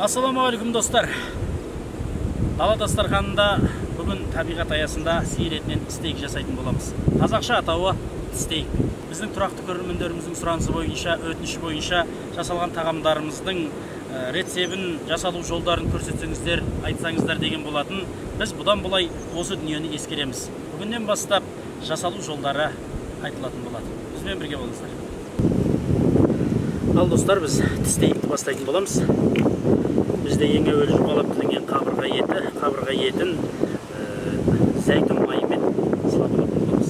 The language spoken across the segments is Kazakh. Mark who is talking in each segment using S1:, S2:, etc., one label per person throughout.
S1: Ассалаумағалейкум достар. Дала дастарханында бүгін табиғат аясында сиыр етінен стейк жасайтын боламыз. Қазақша атауы стейк. Біздің тұрақты көрермендеріміздің сұранысы бойынша, өтініші бойынша жасалған тағамдарымыздың рецебін, жасалу жолдарын көрсетсеңіздер, айтсаңыздар деген болатын. Біз бұдан былай осы дүниені ескереміз. Бүгіннен бастап жасалу жолдары айтылатын болады. Бізбен бірге болыңыздар. Ал достар, біз стейкті бастайтын боламыз. Бізде ең әуелі жұқалап тілінген қабырға етін зәйтүн майымен сылап алатын боламыз.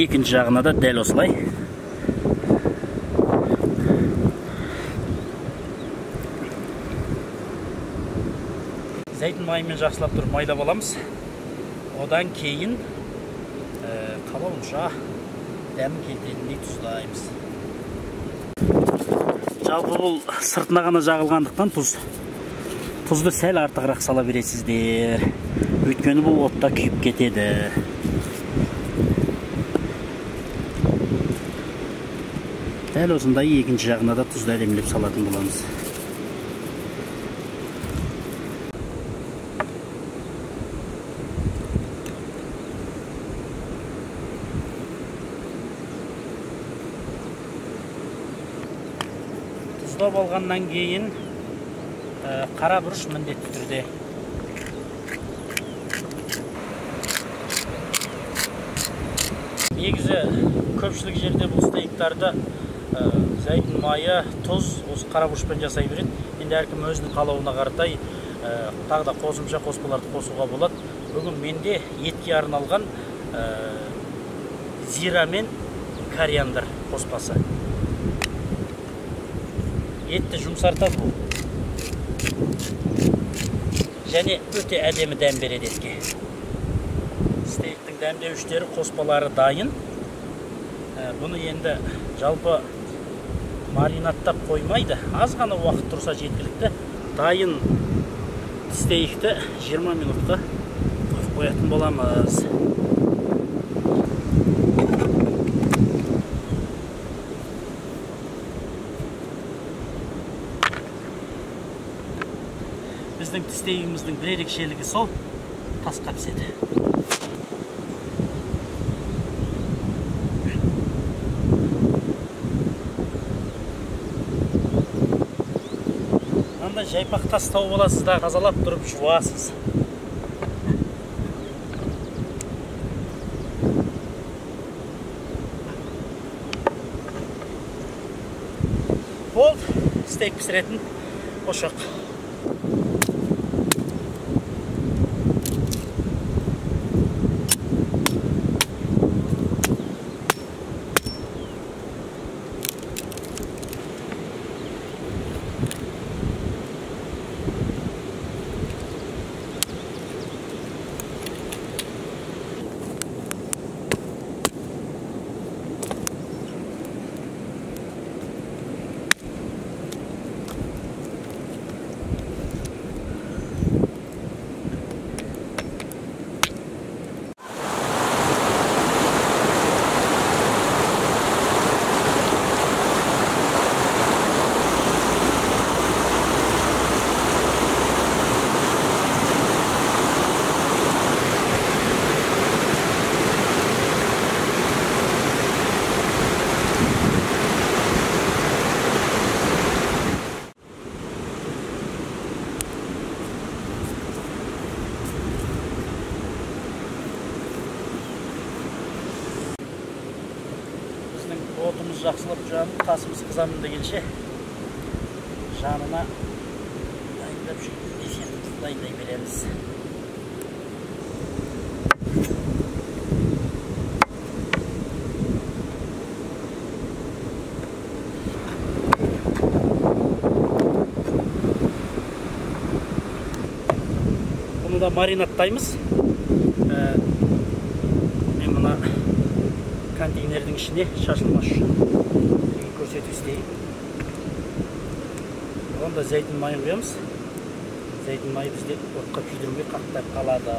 S1: Екінші жағына да дәл осылай. Зәйтүн майымен жақсылап тұрып майлап аламыз. Одан кейін қалауынша дәмін келтіретіндей тұздаймыз. Жалпы бұл сыртына ғана жағылғандықтан тұзды сәл артығырақ сала бересіздер. Өйткені бұл отта күйіп кетеді. Дәл осындай екінші жағына да тұзды әдемілеп салатын боламыз. Тұздап алғаннан кейін қара бұрыш міндетті түрде. Негізі көпшілік жерде бұл стейктарды зәйтүн майы, тұз, осы қара бұрышпен жасай береді. Енді әркім өзінің қалауына қаратай тағы да қосымша қоспаларды қосуға болады. Бүгін менде етке арналған зира мен кориандр қоспасы. Етті жұмсартады бұл. Және өте әдемі дәм береді етке. Стейктің дәмдеуіштері, қоспалары дайын. Бұны енді жалпы маринаттап қоймайды. Аз ғана уақыт тұрса жеткілікті. Дайын стейкті 20 минутқа қойып қоятын боламыз. Біздің стейкіміздің бір ерекшелігі сол, тасқа піседі. Анда жайпақ тас тауып аласыздар, тазалап тұрып жуасыз. Ол стейк пісіретін ошақ. Otumuz жақсылап жанып, тасымыз қызамында келше, жанына дайындап жүріп, десенімізді дайындай береміз. Бұны да маринаттаймыз. Мен мұна контейнердің ішіне шашылмас үшін көрсетіп істейін. Онда зәйтүн майын құямыз. Зәйтүн майы бізде отқа күйдірмей қақтап қалады.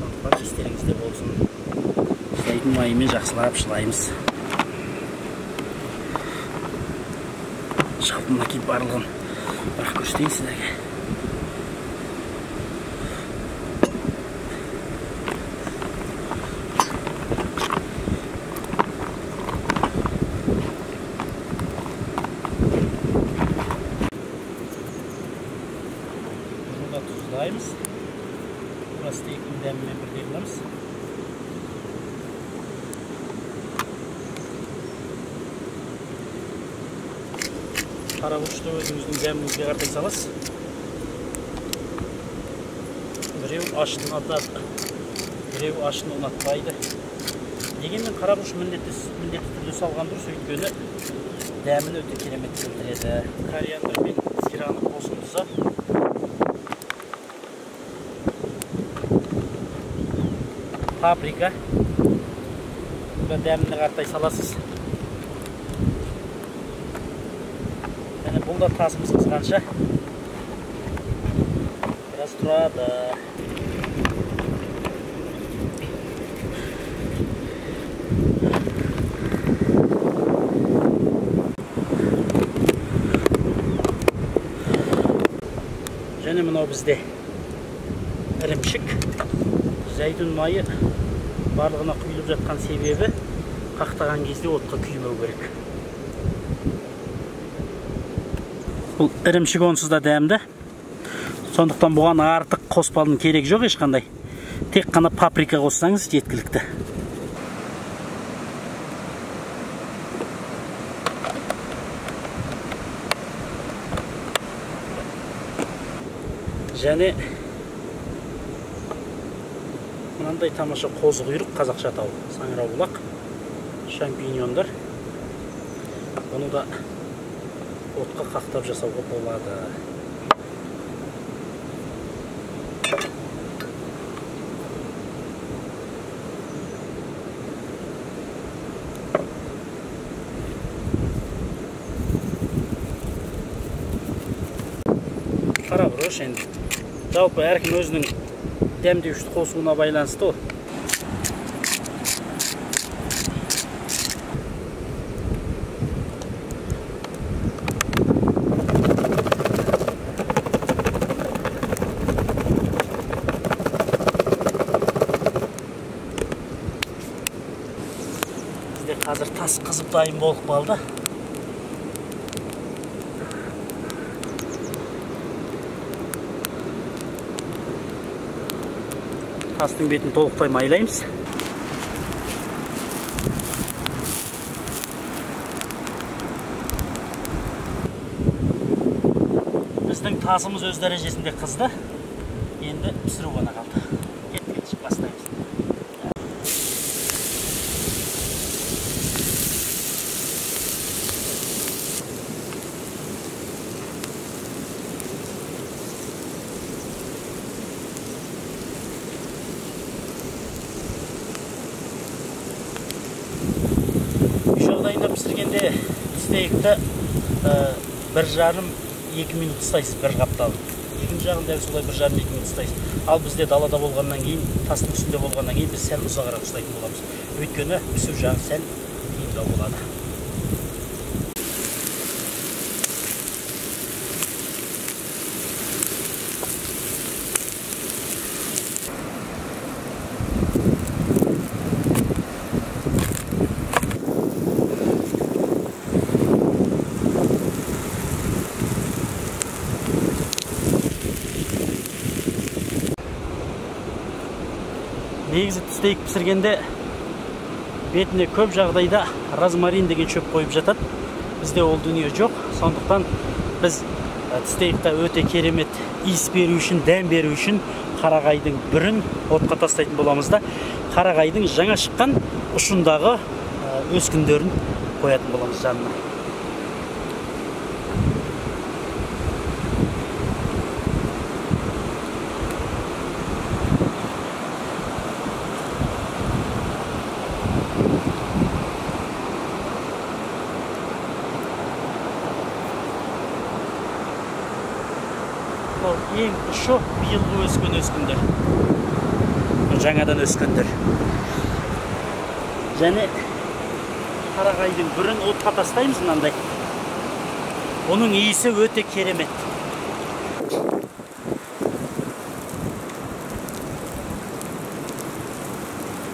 S1: сондықтан естеріңізде болсын. Зәйтүн майымен жақсылап шылаймыз. Жалпына кейіп барлығын бірақ көрсетейін сіздерге. Burada tuzlayımız. Burası steikin dәмімен бірге қыламыз. Қара бұрышты өзіңіздің дәміңізге қарай саласыз. Біреу ашын ұнатады, біреу ашын ұнатпайды. Дегенмен қара бұрыш міндетті түрде салған дұрыс, өйткені дәмін өте керемет келтіреді. Кориандр мен зираны қосыңызса, паприка, бұл дәміне қарай саласыз. Бұл да тасымыз қызғанша біраз тұрады. Және мынау бізде ірімшік, зәйтүн майы барлығына құйылып жатқан себебі қақтаған кезде отқа күймеу керек. Бұл ірімшік онсыз да дәмді. Сондықтан бұған артық қоспалдың керек жоқ ешқандай. Тек қана паприка қоссаңыз жеткілікті. Және мынандай тамаша қозы құйрық, қазақша атауы саңырауқұлақ, шампиньондар. Оны да отқа қақтап жасауға болады. Қара бұрыш енді. Жалпы әркім өзінің дәмдеуішті қосуына байланысты ол. Бізде қазір тас қызып дайын болып қалды. Тастың бетін толықтай майлаймыз. Біздің тасымыз өз дәрежесінде қызды. Енді пісіру ғана қалды. Кеттік, бастаймыз. Пісіргенде стейкті 1,5-2 минут ұстайсыз бір қапталын. Екінші жағын дәл солай 1,5-2 минут ұстайсыз. Ал бізде далада болғаннан кейін, тастың үстінде болғаннан кейін біз сәл ұзағырақ ұстайтын боламыз. Өйткені пісу жағы сәл қиындау болады. Негізі стейк пісіргенде бетіне көп жағдайда розмарин деген шөп қойып жатады. Бізде ол дүние жоқ. Сондықтан біз стейкта өте керемет иіс беру үшін, дәм беру үшін қарағайдың бүрін отқа тастайтын боламыз да, қарағайдың жаңа шыққан ұшындағы өскіндерін қоятын боламыз жанына. Ең ұшы биылғы өскен өскіндер. жаңадан өскендер. Және қарағайдың бүрін отқа тастаймыз мынандай. Оның иісі өте керемет.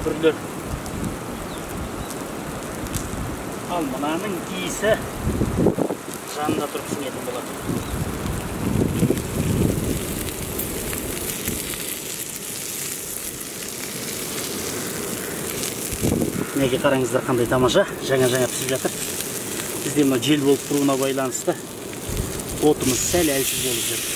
S1: Бүрлер. Ал мынаның иісі жанында тұрып сіңетін болады. Неге қараңыздар қандай тамаша, жаңа-жаңа пісіп жатыр. Бізде мына жел болып тұруына байланысты отымыз сәл әлсіз болып жүр.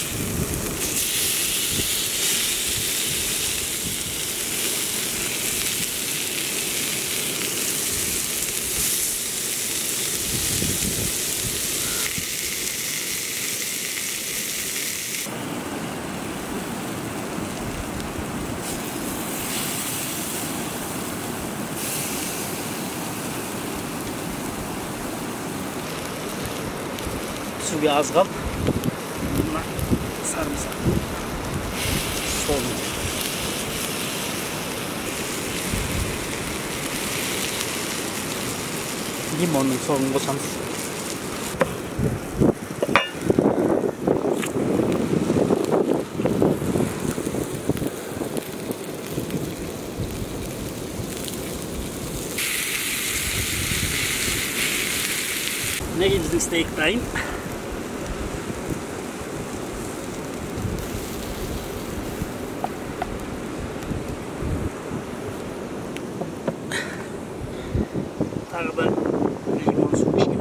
S1: Суге аз қалып, мына сарымсақ солын. Лимонның соғын қосамыз. Неге біздің стейк дайын. Тағы да лимон су кішкене.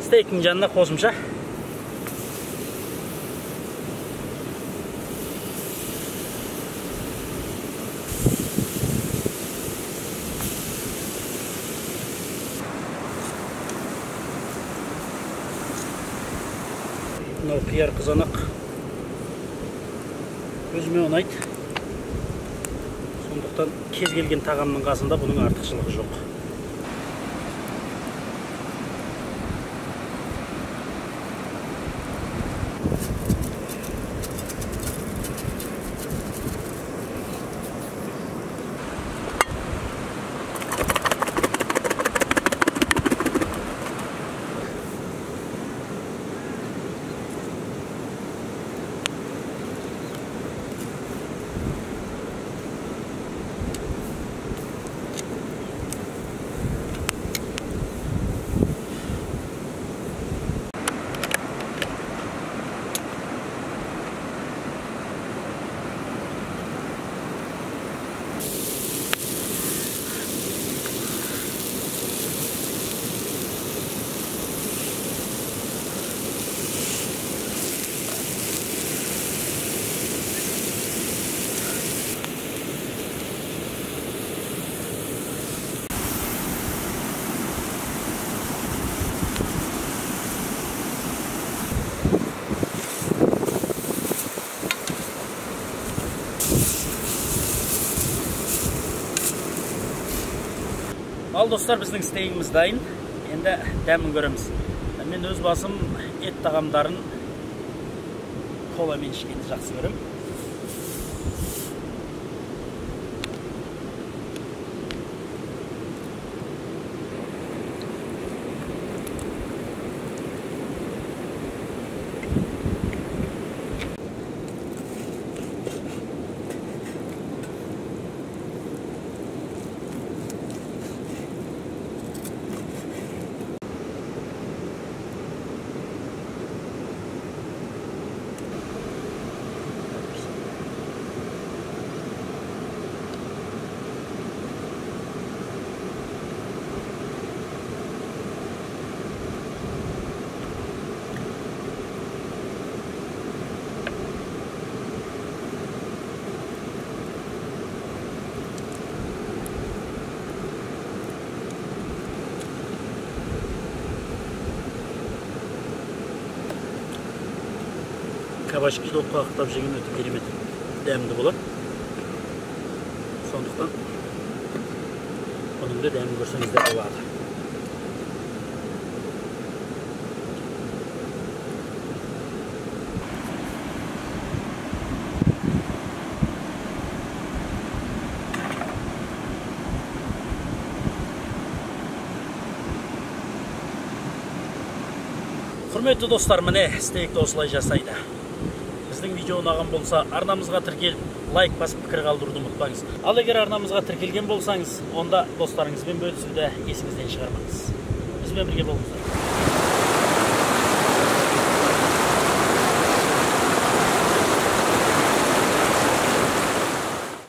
S1: Стейктің жанына қосымша мынау қияр қызанақ өзіме ұнайды. Сондықтан кез келген тағамның қасында бұның артықшылығы жоқ. Ал достар, біздің стейгіміз дайын. Енді дәмін көреміз. Мен өз басым ет тағамдарын коламен ішкенді жақсы көрем. Кабачки отқа ақтап жеген өте керемет дәмді болады. Сондықтан оның да дәмін көрсеңіздер болады. Құрметті достар, міне стейкті осылай жасайды. Біздің видео ұнаған болса, арнамызға тіркеліп, лайк басып пікір қалдыруды ұмытпаңыз. Ал егер арнамызға тіркелген болсаңыз, онда достарыңызбен бөлісуді есіңізден шығармаңыз. Бізбен бірге болыңыздар.